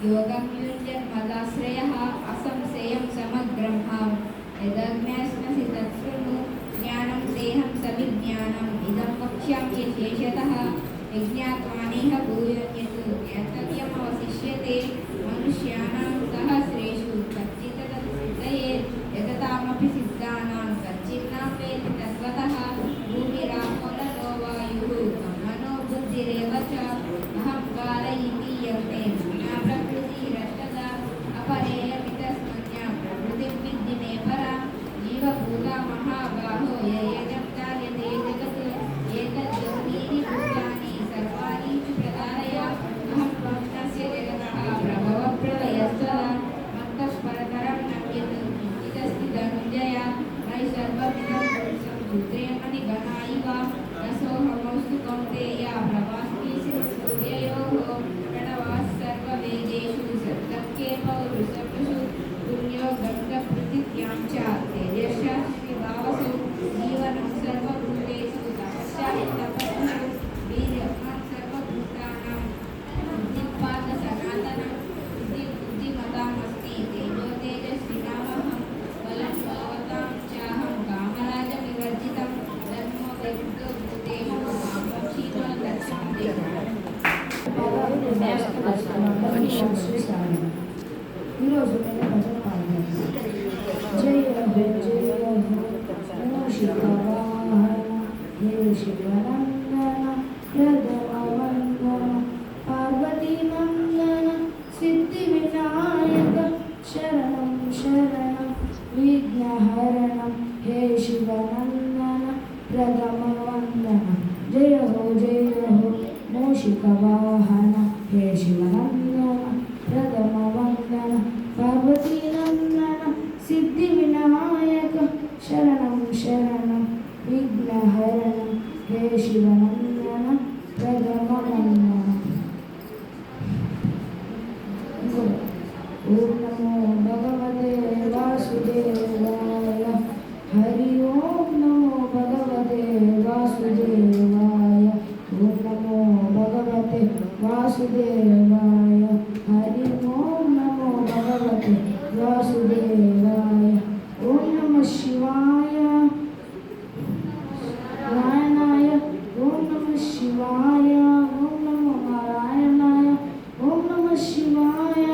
योगं युञ्जन्मदाश्रयः असंशयं समग्रं यदज्ञास्मसि तत्शृणु ज्ञानं देहं सविज्ञानम् इदं वक्ष्यामि शेषतः विज्ञात्वानेह भूयन्यत् यत्तव्यमवशिष्यते मनुष्याणां सहस्रेषु कच्चित् तत्सिद्धयेत् यततामपि सिद्धानां कच्चिन्नां वेति तत्त्वतः भूमिरापो नरो वायुः मनो बुद्धिरेव च अहंकार इति यन्ते नाना प्रकृतिरष्टदा अपरेयमितस्मन्या प्रकृतिं विद्धि मे परा जीवभूता महाबाहो ययजं कार्यते जगत् एतद्योनीनि भूतानि सर्वाणि च प्रकारय अहं भक्तस्य जगतः प्रभवप्रलयस्तदा मत्तः परतरं न यत् किञ्चिदस्ति धनुञ्जय मयि सर्वमिदं पुरुषं सूत्रे मणिगणा इव न सोऽहमस्तु कौन्तेय प्रभास्मि शिवसूर्ययोः प्रणवः सर्ववेदेषु सप्तके पौरुषपुषु पुण्यो गन्धपृथिव्यां च तेजस्यास्मिभावसु जीवनं सर्वभूतेषु तपश्चारितपस्सु वीर्यं सर्वभूतानां बुद्धिपाद सनातनं बुद्धिमतामस्ति तेजो तेजस्विनामहं बलं बलवतां चाहं कामराजविवर्जितं धर्मो विरुद्धो भूतेषु मामक्षीत्वा दर्शनं ఈరోజు నేను భజన పాడతాను. జయ జయ ఓ శివవాహన హే శివనందన ప్రథమ వందన పార్వతీ నందన సిద్ధి వినాయక శరణం శరణం విఘ్నహరణం హే శివనందన ప్రథమ వందన జయ హో మూషిక వాహన హే శివనందన ప్రథమ వందన పార్వతీ నందన సిద్ధి వినాయక శరణం శరణం విఘ్నహరణం హే శివనందన ప్రథమ వందన. ఓం నమో భగవతే వాసుదేవాయ హరి ఓం నమో భగవతే వాసుదేవాయ ఓం నమో భగవతే వాసుదేవాయ హరి ఓం నమో భగవతే వాసుదేవాయ ఓం నమః శివాయ నారాయణాయ ఓం నమః శివాయ ఓం నమో నారాయణాయ ఓం నమః శివాయ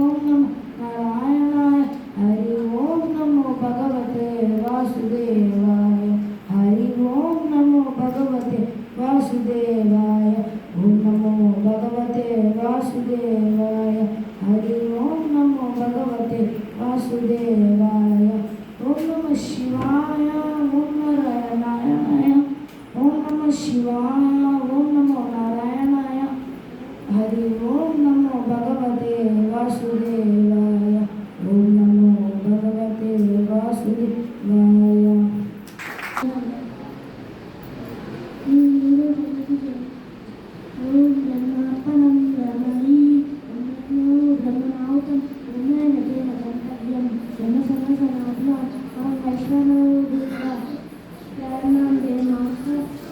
ఓం నమో నారాయణాయ హరి ఓం నమో భగవతే వాసుదేవాయ హరి ఓం నమో భగవతే వాసుదేవాయ ఓం నమో భగవతే వాసుదేవాయ హరి ఓం నమో భగవతే వాసుదేవాయ ఓం నమః శివాయ ఓం నారాయణాయ ఓం నమః శివాయ ఓం నమో నారాయణాయ హరి ఓం నమో భగవతే వాసుదేవాయ ఓం నమో భగవతే వాసుదేవాయ. ఓం బ్రహ్మార్పణం బ్రహ్మణి బ్రహ్మణాహుతం బ్రహ్మేణ తేన గంతవ్యం బ్రహ్మ సనాతనాత్మ ఓం వైష్ణవోదిత ప్రేరణాం దేమాస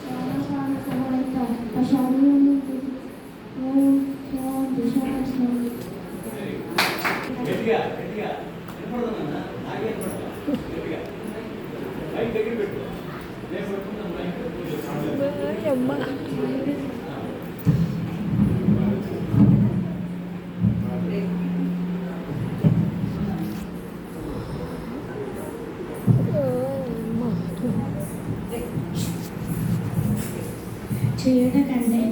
ప్రాణాపాన సహాయత అశారీరం ఓం శాంతి శాంతి. చేయడం కంటే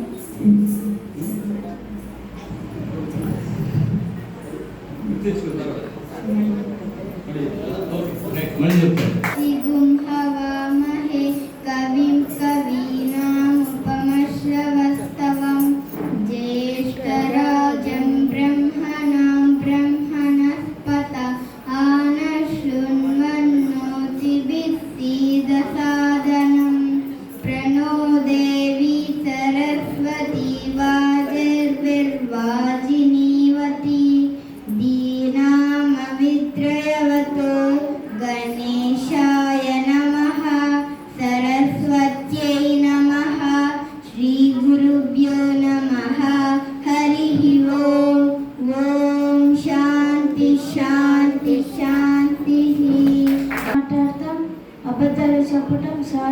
हवामहे कविं कवीनामुपमश्रवस्तवं ज्येष्ठराजं ब्रह्मणां ब्रह्मणस्पत आनशृण्वन्नोतिभित्तिदसादनं प्रणो देवी सरस्वती वाजिर्विर्वाजिनीवती दीनामविद्रयवतो गणेश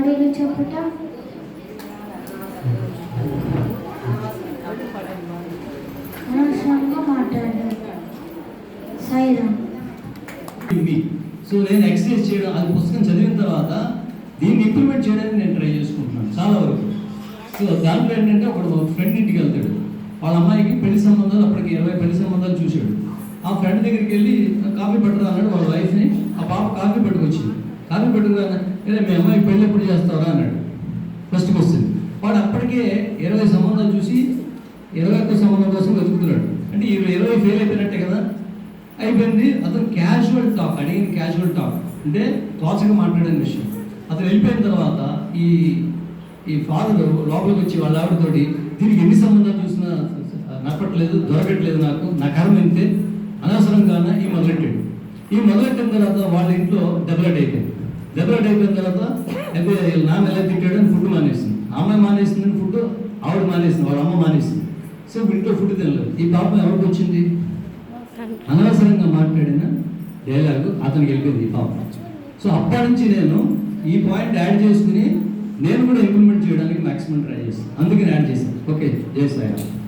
చాడీలు చెప్పటం, అనవసరంగా మాట్లాడడం. సాయిరామ్. సో నేను ఎక్సర్సైజ్ చేయడం, అది పుస్తకం చదివిన తర్వాత దీన్ని ఇంప్లిమెంట్ చేయడానికి నేను ట్రై చేసుకుంటున్నాను చాలా వరకు. సో దాంట్లో ఏంటంటే ఒకడు ఫ్రెండ్ ఇంటికి వెళ్తాడు, వాళ్ళ అమ్మాయికి పెళ్లి సంబంధాలు, అప్పటికి 20 పెళ్లి సంబంధాలు చూశాడు. ఆ ఫ్రెండ్ దగ్గరికి వెళ్ళి కాఫీ పట్టరా అన్నాడు వాళ్ళ వైఫ్ని. ఆ పాప కాఫీ పట్టుకొచ్చింది. కాఫీ పట్టుకురా, లేదా మీ అమ్మాయికి పెళ్ళి ఎప్పుడు చేస్తావరా అన్నాడు. First question. వాడు అప్పటికే 20 సంబంధాలు చూసి 21 సంబంధం కోసం వెతుకుతున్నాడు. అంటే 20 ఫెయిల్ అయిపోయినట్టే కదా. అయిపోయింది. అతను క్యాజువల్ టాక్, అడిగిన క్యాజువల్ టాక్ అంటే తోచగా మాట్లాడిన విషయం. అతను వెళ్ళిపోయిన తర్వాత ఈ ఫాదర్ లోపలికి వచ్చి వాళ్ళ ఆవిడతోటి, దీనికి ఎన్ని సంబంధాలు చూసినా నప్పట్లేదు, దొరకట్లేదు, నా కర్మ ఇంతే, అనవసరంగానే ఈ మొదలెట్టాడు. ఈ మొదలెట్టిన తర్వాత వాళ్ళ ఇంట్లో డెవలప్ అయిపోయింది. డెవలప్ అయిపోయిన తర్వాత అయితే నాన్న ఎలా తిట్టాడని ఫుడ్ మానేసింది. అమ్మాయి మానేసిందని ఫుడ్ ఆవిడ మానేసింది, వాళ్ళ అమ్మ మానేసింది. సో ఇంట్లో ఫుడ్ తినలేదు. ఈ పాపం ఎవరికి వచ్చింది? అనవసరంగా మాట్లాడిన డైలాగు అతనికి వెళ్ళిపోయింది ఈ పాపం. సో అప్పటి నుంచి నేను ఈ పాయింట్ యాడ్ చేసుకుని నేను కూడా ఇంప్లిమెంట్ చేయడానికి మ్యాక్సిమం ట్రై చేస్తాను. అందుకని యాడ్ చేశాను. ఓకే, జై సాయి.